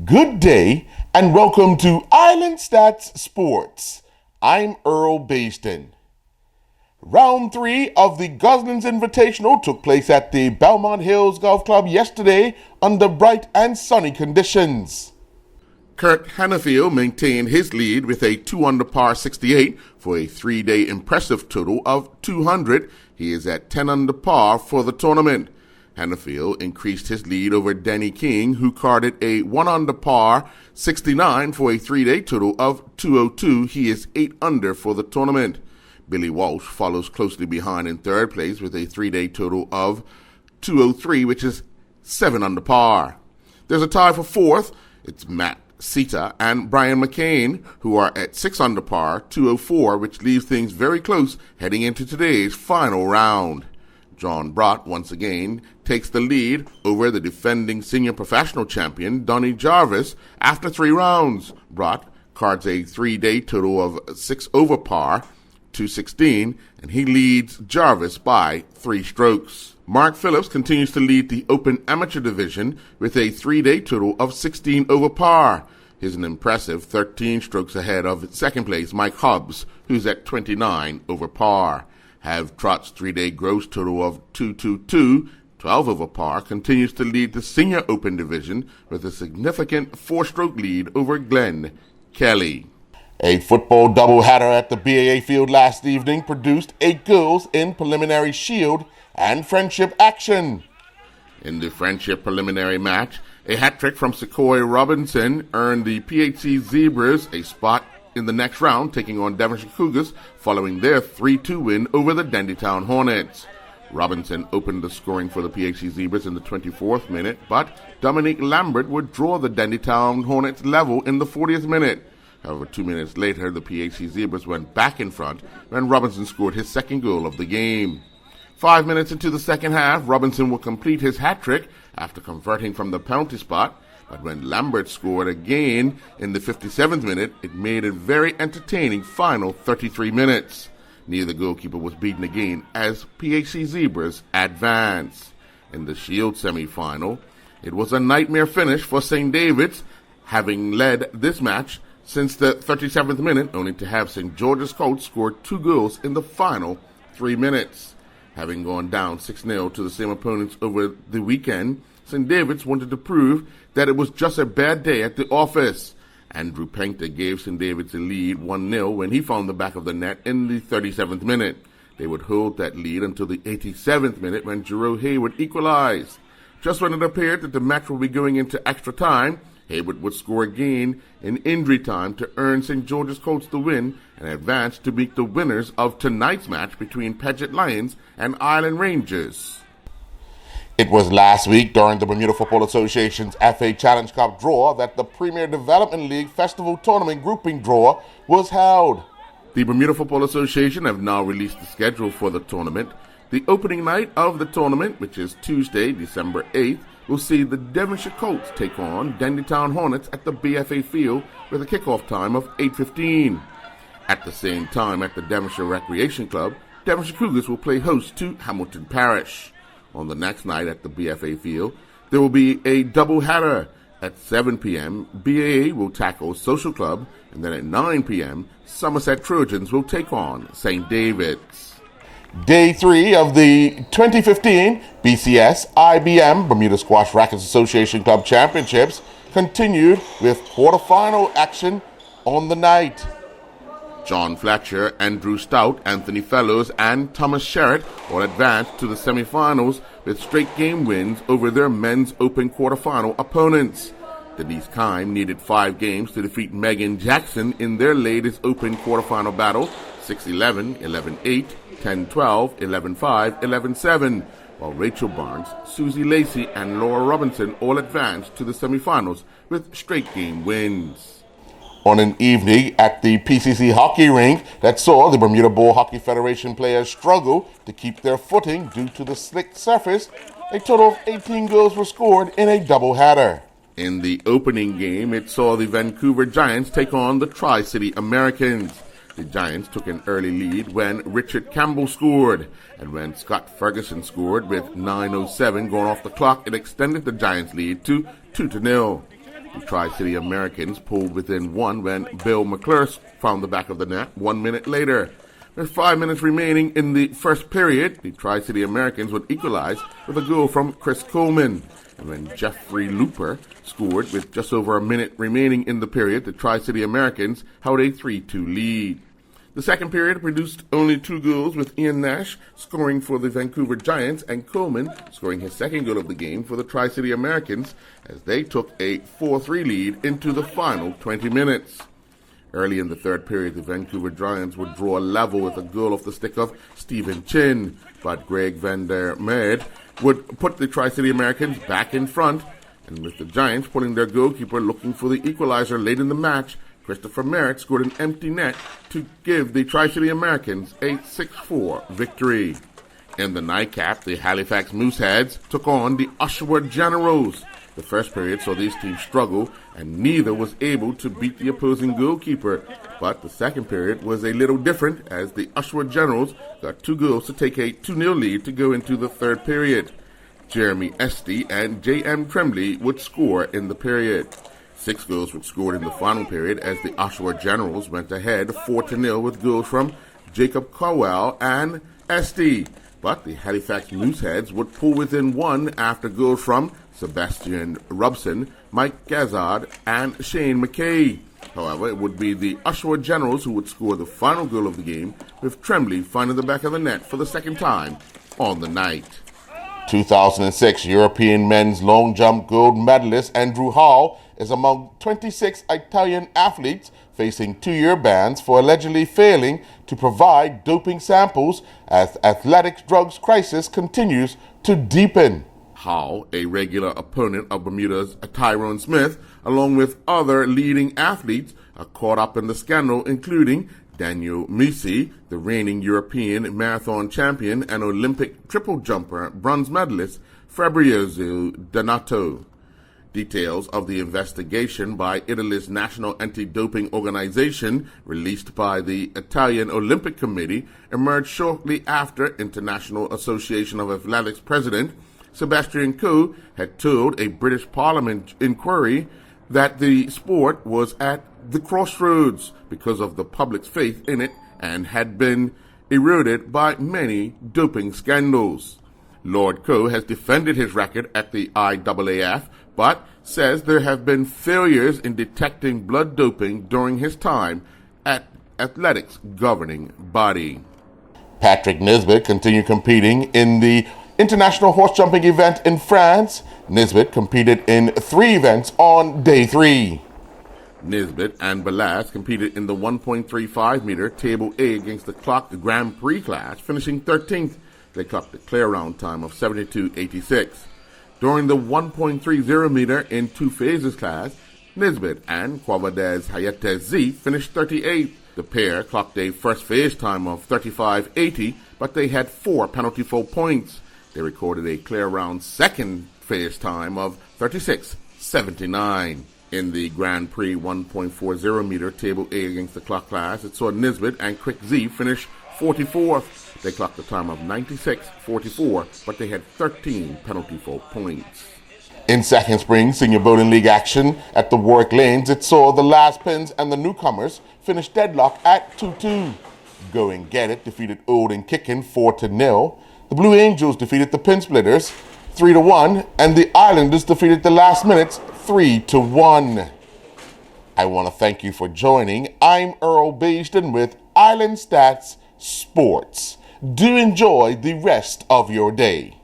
Good day and welcome to Islandstats Sports. I'm Earl Baston. Round 3 of the Goslings Invitational took place at the Belmont Hills Golf Club yesterday under bright and sunny conditions. Kurt Hannafield maintained his lead with a 2-under par 68 for a 3-day impressive total of 200. He is at 10 under par for the tournament. Hannafield increased his lead over Danny King, who carded a 1-under par 69 for a 3-day total of 202. He is 8 under for the tournament. Billy Walsh follows closely behind in third place with a 3-day total of 203, which is 7 under par. There's a tie for fourth. It's Matt Sita and Brian McCain, who are at 6 under par, 204, which leaves things very close heading into today's final round. John Brott, once again, takes the lead over the defending senior professional champion, Donnie Jarvis, after 3 rounds. Brott cards a 3-day total of 6 over par, 216, and he leads Jarvis by 3 strokes. Mark Phillips continues to lead the Open Amateur Division with a 3-day total of 16 over par. He's an impressive 13 strokes ahead of second place Mike Hobbs, who's at 29 over par. Have Trott's 3-day gross total of 222, 12 over par, continues to lead the Senior Open Division with a significant 4-stroke lead over Glenn Kelly. A football doubleheader at the BAA field last evening produced 8 goals in preliminary shield and friendship action. In the friendship preliminary match, a hat-trick from Sequoia Robinson earned the PHC Zebras a spot in the next round, taking on Devonshire Cougars following their 3-2 win over the Dandytown Hornets. Robinson opened the scoring for the PHC Zebras in the 24th minute, but Dominique Lambert would draw the Dandytown Hornets level in the 40th minute. However, 2 minutes later, the PHC Zebras went back in front when Robinson scored his second goal of the game. 5 minutes into the second half, Robinson will complete his hat-trick after converting from the penalty spot, but when Lambert scored again in the 57th minute, it made a very entertaining final 33 minutes. Neither goalkeeper was beaten again as PHC Zebras advance. In the Shield semi-final, it was a nightmare finish for St. David's, having led this match since the 37th minute, only to have St. George's Colts score 2 goals in the final 3 minutes. Having gone down 6-0 to the same opponents over the weekend, St. David's wanted to prove that it was just a bad day at the office. Andrew Painter gave St. David's a lead 1-0 when he found the back of the net in the 37th minute. They would hold that lead until the 87th minute when Jerome Hayward equalized. Just when it appeared that the match would be going into extra time, Hayward would score again in injury time to earn St. George's Colts the win and advance to meet the winners of tonight's match between Paget Lions and Island Rangers. It was last week during the Bermuda Football Association's FA Challenge Cup draw that the Premier Development League Festival Tournament grouping draw was held. The Bermuda Football Association have now released the schedule for the tournament. The opening night of the tournament, which is Tuesday, December 8th, will see the Devonshire Colts take on Dandytown Hornets at the BFA field with a kickoff time of 8:15. At the same time at the Devonshire Recreation Club, Devonshire Cougars will play host to Hamilton Parish. On the next night at the BFA field, there will be a double-header. At 7 p.m., BAA will tackle Social Club, and then at 9 p.m., Somerset Trojans will take on St. David's. Day 3 of the 2015 BCS IBM Bermuda Squash Rackets Association Club Championships continued with quarterfinal action on the night. John Fletcher, Andrew Stout, Anthony Fellows, and Thomas Sherritt all advanced to the semifinals with straight game wins over their men's open quarterfinal opponents. Denise Kime needed 5 games to defeat Megan Jackson in their latest open quarterfinal battle, 6-11, 11-8, 10-12, 11-5, 11-7, while Rachel Barnes, Susie Lacey, and Laura Robinson all advanced to the semifinals with straight game wins. On an evening at the PCC hockey rink that saw the Bermuda Bowl Hockey Federation players struggle to keep their footing due to the slick surface, a total of 18 goals were scored in a doubleheader. In the opening game, it saw the Vancouver Giants take on the Tri-City Americans. The Giants took an early lead when Richard Campbell scored, and when Scott Ferguson scored with 9:07 going off the clock, it extended the Giants' lead to 2-0. The Tri-City Americans pulled within one when Bill McClure found the back of the net 1 minute later. With 5 minutes remaining in the first period, the Tri-City Americans would equalize with a goal from Chris Coleman. And when Jeffrey Looper scored with just over a minute remaining in the period, the Tri-City Americans held a 3-2 lead. The second period produced only 2 goals, with Ian Nash scoring for the Vancouver Giants and Coleman scoring his second goal of the game for the Tri-City Americans as they took a 4-3 lead into the final 20 minutes. Early in the third period, the Vancouver Giants would draw level with a goal off the stick of Stephen Chin, but Greg Van der Meerde would put the Tri-City Americans back in front, and with the Giants putting their goalkeeper looking for the equalizer late in the match, Christopher Merritt scored an empty net to give the Tri-City Americans a 6-4 victory. In the nightcap, the Halifax Mooseheads took on the Oshawa Generals. The first period saw these teams struggle, and neither was able to beat the opposing goalkeeper. But the second period was a little different, as the Oshawa Generals got 2 goals to take a 2-0 lead to go into the third period. Jeremy Esty and J.M. Tremblay would score in the period. 6 goals were scored in the final period as the Oshawa Generals went ahead 4-0 with goals from Jacob Cowell and Esty. But the Halifax Mooseheads would pull within 1 after goals from Sebastian Robson, Mike Gazzard, and Shane McKay. However, it would be the Oshawa Generals who would score the final goal of the game, with Tremblay finding the back of the net for the second time on the night. 2006 European men's long jump gold medalist Andrew Hall is among 26 Italian athletes facing 2-year bans for allegedly failing to provide doping samples as athletics drugs crisis continues to deepen. Hall, a regular opponent of Bermuda's Tyrone Smith, along with other leading athletes, are caught up in the scandal, including Daniel Misi, the reigning European marathon champion and Olympic triple jumper bronze medalist Fabrizio Donato. Details of the investigation by Italy's National Anti-Doping Organization, released by the Italian Olympic Committee, emerged shortly after International Association of Athletics President Sebastian Coe had told a British Parliament inquiry that the sport was at the crossroads because of the public's faith in it and had been eroded by many doping scandals. Lord Coe has defended his record at the IAAF, but says there have been failures in detecting blood doping during his time at athletics governing body. Patrick Nisbet continued competing in the international horse jumping event in France. Nisbet competed in 3 events on day 3. Nisbet and Ballas competed in the 1.35 meter table A against the clock Grand Prix class, finishing 13th. They clocked a clear round time of 72.86. During the 1.30 meter in 2 phases class, Nisbet and Quavadez Hayatez finished 38th. The pair clocked a first phase time of 35.80, but they had 4 penalty fault points. They recorded a clear round second phase time of 36.79. In the Grand Prix 1.40 meter table A against the clock class, it saw Nisbet and Quick Z finish 44th. They clocked a time of 96.44, but they had 13 penalty fault points. In second spring senior bowling league action at the Warwick Lanes, it saw the Last Pins and the newcomers finish deadlock at 2-2. Go and Get It defeated Old and Kickin' 4-0. The Blue Angels defeated the Pin Splitters 3-1, and the Islanders defeated the Last Minutes 3-1. I want to thank you for joining. I'm Earl Baisden with Islandstats Sports. Do enjoy the rest of your day.